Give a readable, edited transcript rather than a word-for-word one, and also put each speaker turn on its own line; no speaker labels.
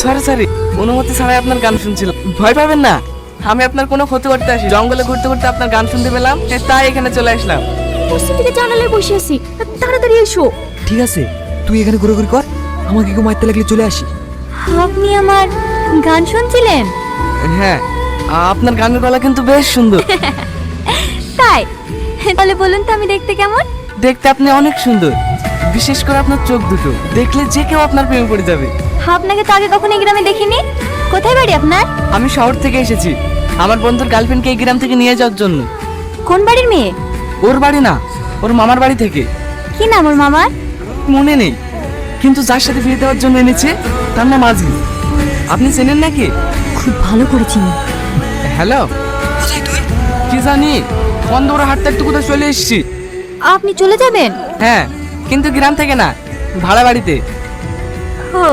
Sorry sorry, অনুমতি ছাড়াই আপনার গান শুনছিলাম। ভয় পাবেন না, আমি আপনার কোনো ক্ষতি করতে আসি। জঙ্গলে ঘুরতে ঘুরতে আপনার গান শুনতে পেলাম, তাই এখানে চলে আসলাম।
পশ্চিম দিকে জানালায় বসে আছি, তাড়াতাড়ি এসো।
ঠিক আছে, তুই এখানে ঘোরাঘুরি কর, আমাকে কেউ মারতে লাগলে চলে আসি।
আপনি আমার গান শুনছিলেন?
হ্যাঁ, আপনার গানের গলা কিন্তু বেশ সুন্দর।
তাই? তাহলে বলুন তো আমি দেখতে কেমন?
দেখতে আপনি অনেক সুন্দর, বিশেষ করে আপনার চোখ দুটো দেখলে যে কেউ আপনার প্রেমে পড়ে যাবে।
আপনাকে তো আগে কখনো এই গ্রামে দেখিনি। কোথায় বাড়ি আপনার?
আমি শহর থেকে এসেছি আমার বন্ধুর গার্লফ্রেন্ডকে এই গ্রাম থেকে নিয়ে যাওয়ার জন্য।
কোন বাড়ির মেয়ে?
ওর বাড়ি না, ওর মামার বাড়ি থেকে।
কি নাম ওর মামার?
মনে নেই, কিন্তু যার সাথে বিয়ে দেওয়ার জন্য এনেছে তার নাম আজিজ। আপনি চেনেন নাকি?
খুব ভালো করে চিনি।
হ্যালো, কি জানি বন্ধুরা হাঁটতে একটু কোথাও চলে এসেছি।
আপনি চলে যাবেন?
হ্যাঁ, কিন্তু গ্রাম থেকে না, ভাড়া বাড়িতে।
ও